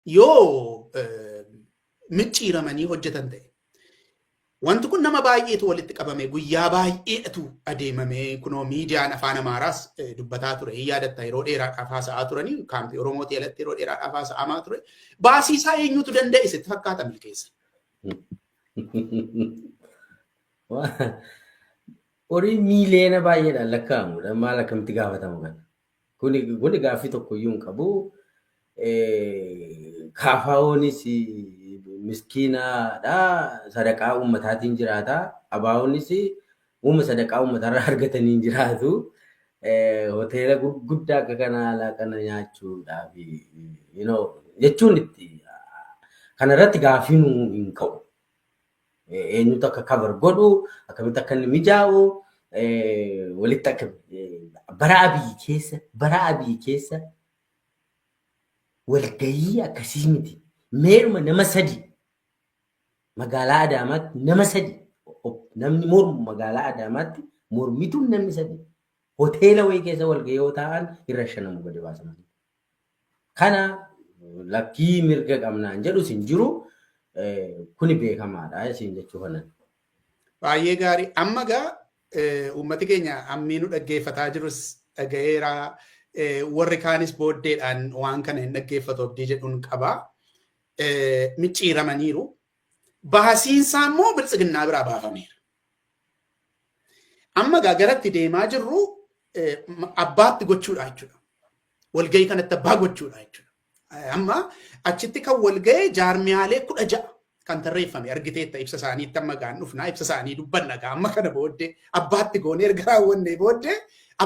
yoo micciiramanii hojjetan ta'e. Wanti kun nama baay'eetu walitti qabame guyyaa baay'eetu adeemame kunoo miidiyaan afaan Amaaraas dubbataa ture. Yaadatta yeroo dheeraadhaaf haasa'aa turanii kaampii Oromootii alatti yeroo dheeraadhaaf haasa'amaa ture. Baasiisaa eenyutu danda'e sitti fakkaata milkeessa? Horii miiliyoona baay'eedhaan lakkaa'amudha. Maal akkamitti gaafatamu kana? Kuni gaaffii tokkoyyuu hin qabu. Kaafaa'oonis miskiinaadha. Sadaqaa uummataatiin jiraata. Abaa'oonis uuma sadaqaa uummatarraa argatanii jiraatu. Hoteela gurguddaa akka kanaa laaqana nyaachuudhaaf jechuun itti kanarratti gaaffiin hin ka'u. Eenyutu akka kabar godhu akkamitti akka inni mijaa'u walitti akka bara abii keessa walgayii akkasii miti. Meeruma nama sadi magaalaa Adaamaatti nama sadi namni mormu magaalaa Adaamaatti mormituun namni sadi hoteela wayii keessa walgayii yoo ta'an irra shanamu gadi baasamanii. Kana lakkii mirga qabnaan jedhu sin jiru. Kuni beekamaadha isin jechuu kanan. Baay'ee gaarii. Amma gaa uummati keenya ammiinu dhaggeeffataa jirus dhaga'eera. Warri kaanis booddeedhaan waan kana hin dhaggeeffatu abdii jedhuun qaba. Micciiramaniiru. Baasiinsaa immoo biltsiginnaa biraa baafameera. Amma gaa garatti deemaa jirru abbaatti gochuudha jechuudha. Walgahii kanatti abbaa gochuudha jechuudha. Amma achitti kan walga'e jaarmiyaalee 16 kan tarreeffame argiteetta ibsa isaaniitti amma gaan dhufnaa ibsa isaanii dubbanna gaa amma kana booddee abbaatti goonee erga raawwannee booddee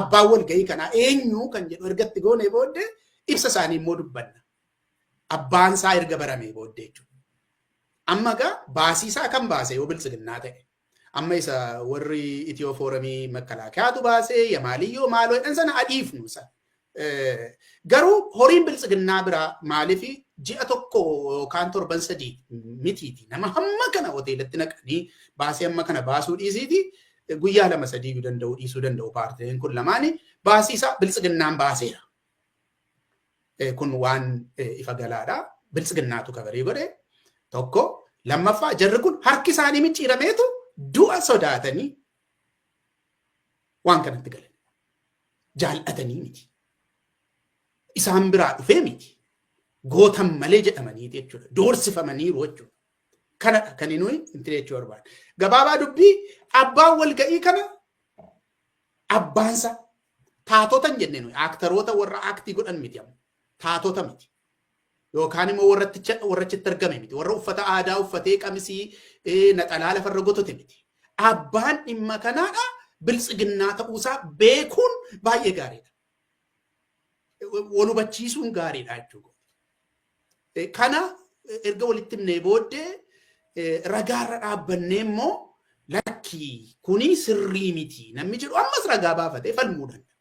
abbaan walga'ii kanaa eenyu kan jedhu ergatti goonee booddee ibsa isaanii immoo dubbanna. Abbaan isaa erga baramee booddee jechuudha. Amma gaa baasiisaa kan baase yoo biltsiginnaa ta'e. Amma isa warri Itiyoo Foorumii Makkalaakayaatu baasee Yamaaliyyoo maaloo jedhan sana adiifnu isa. Garuu horiin biltsiginnaa biraa maaliif ji'a tokko yookaan torban sadii mitiiti. Nama hamma kana hoteelatti naqanii baasee amma kana baasuu dhiisiiti guyyaa 2-3 dhiisuu danda'u paartileen kun lamaanii baasiisaa biltsiginnaan baaseera. Kun waan ifa galaadha. Biltsiginnaatu kabarii godhe tokko. Lammaffaa jarri kun harki isaanii micciirameetu du'a sodaatanii waan kanatti galan. Jaallatanii miti. Isaan biraa dhufee miti. Gootan malee jedhamanii jechuudha. Doorsifamaniiru jechuudha. Kanadha kan inni inti jechuu barbaada. Gabaabaa dubbii abbaan walga'ii kana abbaansa taatota hin jenne nuyi aaktaroota warra aaktii godhan miti amma. Taatota miti. Yookaan immoo warra achitti argame miti. Warra uffata aadaa uffatee qamisii naxalaa lafarra gotote miti. Abbaan dhimma kanaadha biltsiginnaa ta'uusaa beekuun baay'ee gaariidha. Wal hubachiisuun gaariidha jechuudha. Kana erga walitti himnee booddee ragaarra dhaabbannee immoo lakkii kuni sirrii miti namni jedhu ammas ragaa baafatee falmuu danda'a.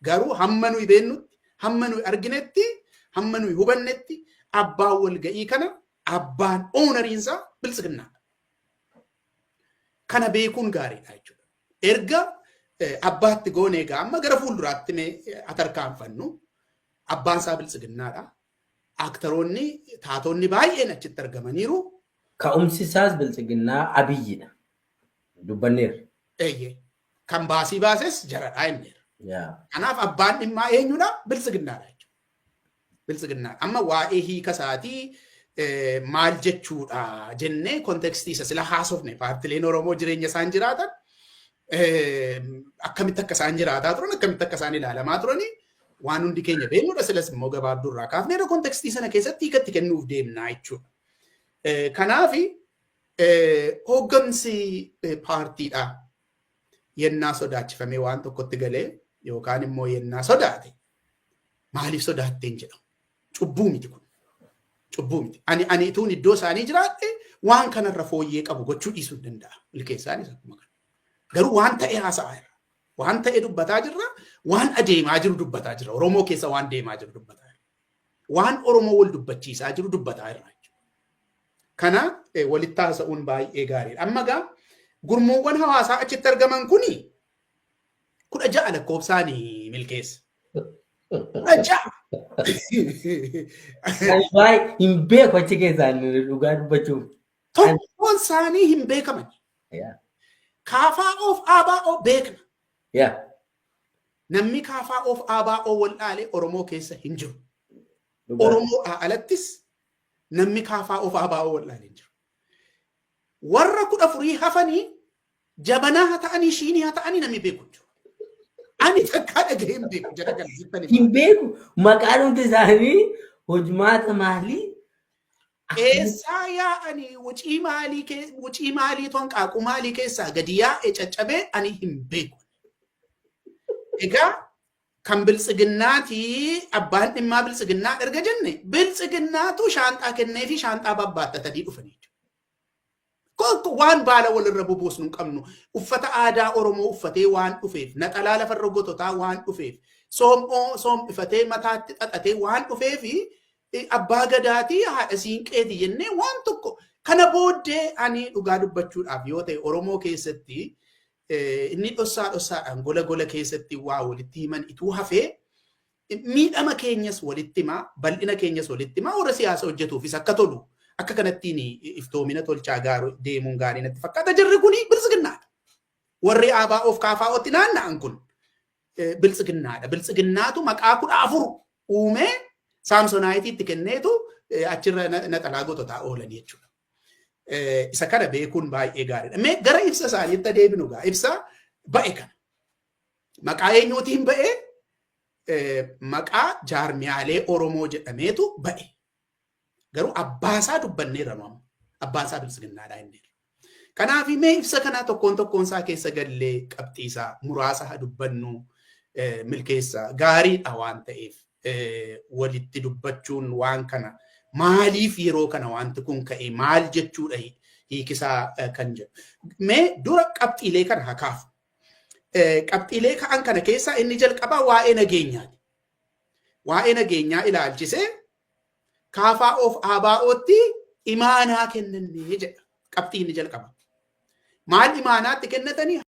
Garuu hamma nuyi beennutti, hamma nuyi arginetti, hamma nuyi hubannetti abbaan walga'ii kana abbaan oonariinsaa biltsiginnaa. Kana beekuun gaariidha jechuudha. Erga abbaatti goonee egaa amma gara fuulduraatti mee atarkaanfannu abbaan isaa biltsiginnaadha. Aaktaroonni taatonni baay'een achitti argamaniiru. Ka'umsi isaas biltsiginnaa Abiyyidha. Dubbanneerra. Eeyyee. Kan baasii baases jaradhaa inneera. Kanaaf abbaan dhimmaa eenyudha? Biltsiginnaadha jechuudha. Biltsiginnaadha. Amma waa'ee hiika isaatii maal jechuudha jennee kontekstii isa sila haasofne paartileen Oromoo jireenya isaan jiraatan akkamitti akka isaan jiraataa turan akkamitti akka isaan ilaalamaa turanii waan hundi keenya beeknudha silas immoo gabaabduu irraa kaafneera kontekstii sana keessatti hiikatti kennuuf deemnaa jechuudha. Kanaaf hooggansi paartiidhaa yennaa sodaachifamee waan tokkotti galee yookaan immoo yennaa sodaate maaliif sodaatteen jedhamu cubbuu miti kun. Cubbuu miti. Ani ituun iddoo isaanii jiraadhe waan kanarra fooyyee qabu gochuu dhiisuu danda'a. Milkeessaanis akkuma kana. Garuu waan ta'e haasa'aa jirra. Waan ta'e dubbataa jirra. Waan adeemaa jiru dubbataa jirra. Oromoo keessa waan deemaa jiru dubbataa jirra. Waan Oromoo wal dubbachiisaa jiru dubbataa jirra. Kana walitti haasa'uun baay'ee gaariidha. Amma gaa gurmuuwwan hawaasaa achitti argaman kuni 16 lakkoofsaanii milkeessa. Aja. Waa'ee hin beeku achi keessaan dhugaa dubbachuuf. Tokkoon isaanii hin beekaman. Kaafaa of ABO beekna. Namni kaafaa of ABO wallaalee Oromoo keessa hin jiru. Oromoo alattis namni kaafaa of ABO wallaalee hin jiru. Warra 14 hafanii jabanaa haa ta'anii shiinii haa ta'anii namni beeku jiru. Ani takkaa dhagahee hin beeku jedha galzittanii. Hin beeku maqaan hundi isaanii hojmaata maalii? Eessaa yaa'anii wucii maalii toon qaaquu maalii keessaa gadi yaa'e caccabee ani hin beeku. Egaa kan biltsiginnaati abbaan dhimmaa biltsiginnaa erga jenne biltsiginnaatu shaanxaa kennee fi shaanxaa babbaattatanii dhufanii. Waan baala walirra bubuusnu hin qabnu uffata aadaa Oromoo uffatee waan dhufeef naxalaa lafarra gototaa waan dhufeef soom'ifatee mataatti xaxatee waan dhufeef abbaa gadaatii haadha siinqeeti jennee waan tokko kana booddee ani dhugaa dubbachuudhaaf yoo ta'e Oromoo keessatti inni dhossaadhaan gola keessatti waa walitti himan ituu hafee miidhama keenyas walitti himaa bal'ina keenyas walitti himaa warra siyaasa hojjetuufis akka tolu. Akka kanattiin iftoomina tolchaa gaarii deemuun gaarii natti fakkaata. Jarri kun biltsiginnaadha. Warri ABO'f KFO'tti naanna'an kun biltsiginnaadha. Biltsiginnaatu maqaa 14 uumee Saamsoonaayitiitti kenneetu achirra naxalaa gototaa oolan jechuudha. Isa kana beekuun baay'ee gaariidha. Mee gara ibsa isaaniitti deebinu gaa ibsa ba'e kana. Maqaa eenyuutiin ba'e maqaa jaarmiyaalee Oromoo jedhameetu ba'e. Garuu abbaasaa dubbanneerra mamu. Abbaasaa biltsiginnaadhaa inni. Kanaaf mee ibsa kanaa tokkoon isaa keessa gallee qabxiisaa muraasa haa dubbannu milkeessa gaariidha waan ta'eef walitti dubbachuun waan kana maaliif yeroo kana wanti kun ka'e maal jechuudha hiikisaa kan jedhu. Mee dura qabxiilee kana haa kaafu. Qabxiilee ka'an kana keessaa inni jalqabaa waa'ee nageenyaati. Waa'ee nageenyaa ilaalchisee KFO'f ABO'tti imaanaa kennannee jedha. Qabxiin jalqaba. Maal imaanaatti kennatanii